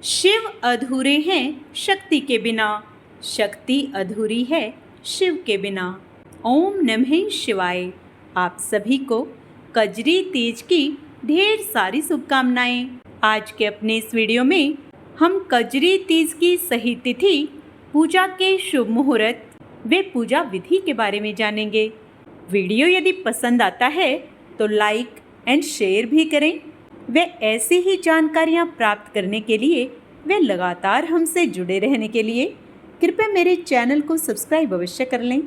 शिव अधूरे हैं शक्ति के बिना, शक्ति अधूरी है शिव के बिना। ओम नमः शिवाय। आप सभी को कजरी तीज की ढेर सारी शुभकामनाएं। आज के अपने इस वीडियो में हम कजरी तीज की सही तिथि, पूजा के शुभ मुहूर्त व पूजा विधि के बारे में जानेंगे। वीडियो यदि पसंद आता है तो लाइक एंड शेयर भी करें। वे ऐसी ही जानकारियाँ प्राप्त करने के लिए वे लगातार हमसे जुड़े रहने के लिए कृपया मेरे चैनल को सब्सक्राइब अवश्य कर लें।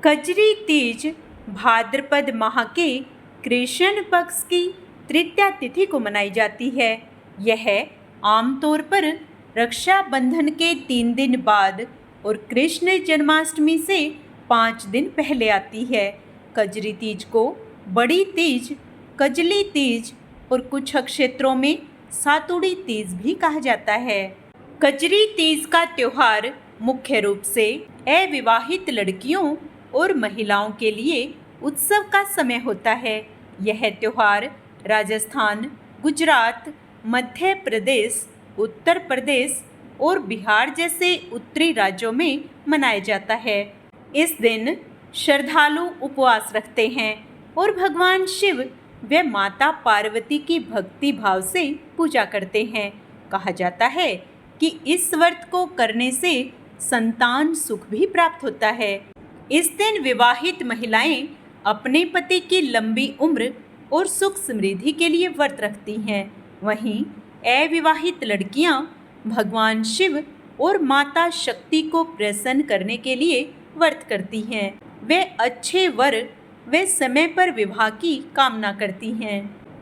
कजरी तीज भाद्रपद माह के कृष्ण पक्ष की तृतीया तिथि को मनाई जाती है। यह आमतौर पर रक्षाबंधन के 3 दिन बाद और कृष्ण जन्माष्टमी से 5 दिन पहले आती है। कजरी तीज को बड़ी तीज, कजली तीज और कुछ क्षेत्रों में सातुड़ी तीज भी कहा जाता है। कजरी तीज का त्योहार मुख्य रूप से अविवाहित लड़कियों और महिलाओं के लिए उत्सव का समय होता है। यह त्योहार राजस्थान, गुजरात, मध्य प्रदेश, उत्तर प्रदेश और बिहार जैसे उत्तरी राज्यों में मनाया जाता है। इस दिन श्रद्धालु उपवास रखते हैं और भगवान शिव वे माता पार्वती की भक्ति भाव से पूजा करते हैं। कहा जाता है कि इस व्रत को करने से संतान सुख भी प्राप्त होता है। इस दिन विवाहित महिलाएं अपने पति की लंबी उम्र और सुख समृद्धि के लिए व्रत रखती हैं। वहीं अविवाहित लड़कियां भगवान शिव और माता शक्ति को प्रसन्न करने के लिए व्रत करती हैं। वे अच्छे वर वे समय पर विवाह की कामना करती हैं।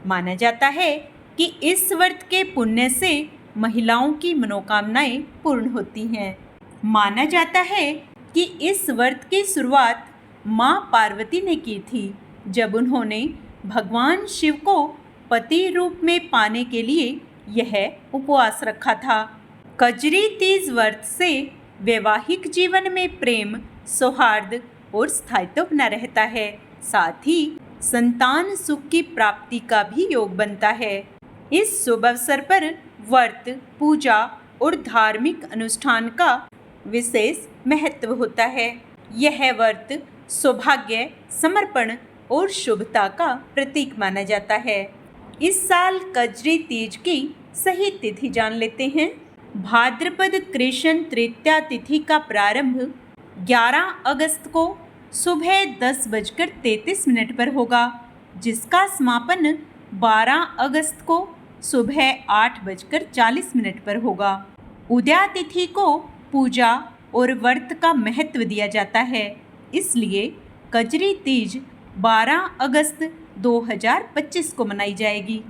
माना जाता है कि इस व्रत के पुण्य से महिलाओं की मनोकामनाएं पूर्ण होती हैं। माना जाता है कि इस व्रत की शुरुआत मां पार्वती ने की थी, जब उन्होंने भगवान शिव को पति रूप में पाने के लिए यह उपवास रखा था। कजरी तीज व्रत से वैवाहिक जीवन में प्रेम, सौहार्द और स्थायित्व बना रहता है। साथ ही संतान सुख की प्राप्ति का भी योग बनता है। इस शुभ अवसर पर व्रत, पूजा और धार्मिक अनुष्ठान का विशेष महत्व होता है। यह व्रत सौभाग्य, समर्पण और शुभता का प्रतीक माना जाता है। इस साल कजरी तीज की सही तिथि जान लेते हैं। भाद्रपद कृष्ण तृतीया तिथि का प्रारंभ 11 अगस्त को सुबह 10:33 पर होगा, जिसका समापन 12 अगस्त को सुबह 8:40 पर होगा। उदया तिथि को पूजा और व्रत का महत्व दिया जाता है, इसलिए कजरी तीज 12 अगस्त 2025 को मनाई जाएगी।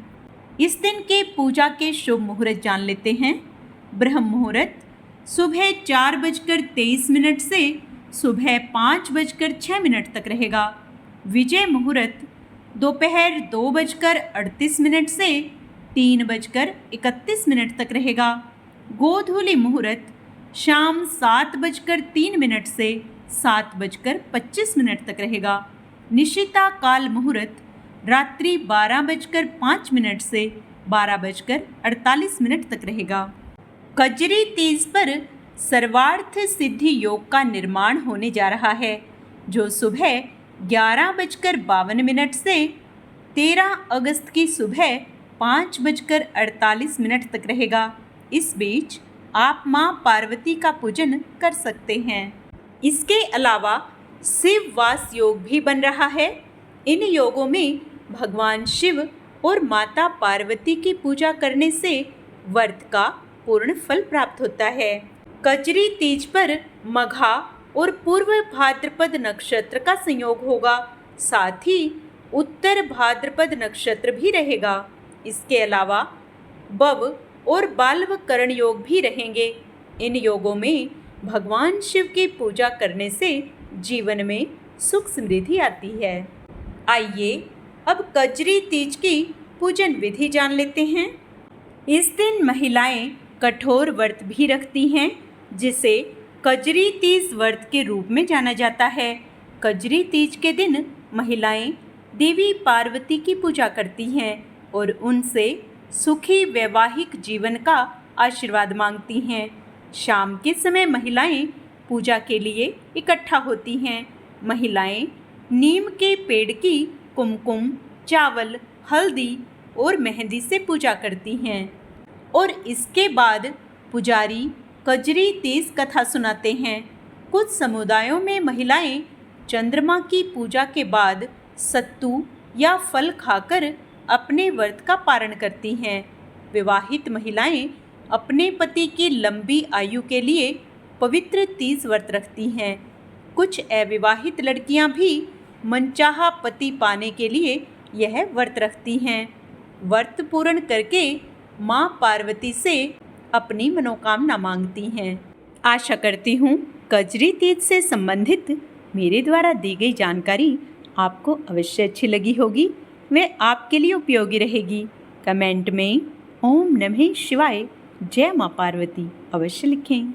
इस दिन के पूजा के शुभ मुहूर्त जान लेते हैं। ब्रह्म मुहूर्त सुबह 4:23 से सुबह 5:06 तक रहेगा। विजय मुहूर्त दोपहर 2:38 से 3:31 तक रहेगा। गोधूली मुहूर्त शाम 7:03 से 7:25 तक रहेगा। निशिता काल मुहूर्त रात्रि 12:05 से 12:48 तक रहेगा। कजरी तीज पर सर्वार्थ सिद्धि योग का निर्माण होने जा रहा है, जो सुबह 11:52 से 13 अगस्त की सुबह 5:48 तक रहेगा। इस बीच आप मां पार्वती का पूजन कर सकते हैं। इसके अलावा शिव वास योग भी बन रहा है। इन योगों में भगवान शिव और माता पार्वती की पूजा करने से व्रत का पूर्ण फल प्राप्त होता है। कजरी तीज पर मघा और पूर्व भाद्रपद नक्षत्र का संयोग होगा। साथ ही उत्तर भाद्रपद नक्षत्र भी रहेगा। इसके अलावा बव और बाल्व करण योग भी रहेंगे। इन योगों में भगवान शिव की पूजा करने से जीवन में सुख समृद्धि आती है। आइए अब कजरी तीज की पूजन विधि जान लेते हैं। इस दिन महिलाएं कठोर व्रत भी रखती हैं, जिसे कजरी तीज व्रत के रूप में जाना जाता है। कजरी तीज के दिन महिलाएं देवी पार्वती की पूजा करती हैं और उनसे सुखी वैवाहिक जीवन का आशीर्वाद मांगती हैं। शाम के समय महिलाएं पूजा के लिए इकट्ठा होती हैं। महिलाएं नीम के पेड़ की कुमकुम, चावल, हल्दी और मेहंदी से पूजा करती हैं और इसके बाद पुजारी कजरी तीज कथा सुनाते हैं। कुछ समुदायों में महिलाएं चंद्रमा की पूजा के बाद सत्तू या फल खाकर अपने व्रत का पारण करती हैं। विवाहित महिलाएं अपने पति की लंबी आयु के लिए पवित्र तीज व्रत रखती हैं। कुछ अविवाहित लड़कियां भी मनचाहा पति पाने के लिए यह व्रत रखती हैं। व्रत पूर्ण करके मां पार्वती से अपनी मनोकामना मांगती हैं। आशा करती हूँ कजरी तीज से संबंधित मेरे द्वारा दी गई जानकारी आपको अवश्य अच्छी लगी होगी, वे आपके लिए उपयोगी रहेगी। कमेंट में ओम नमः शिवाय, जय मां पार्वती अवश्य लिखें।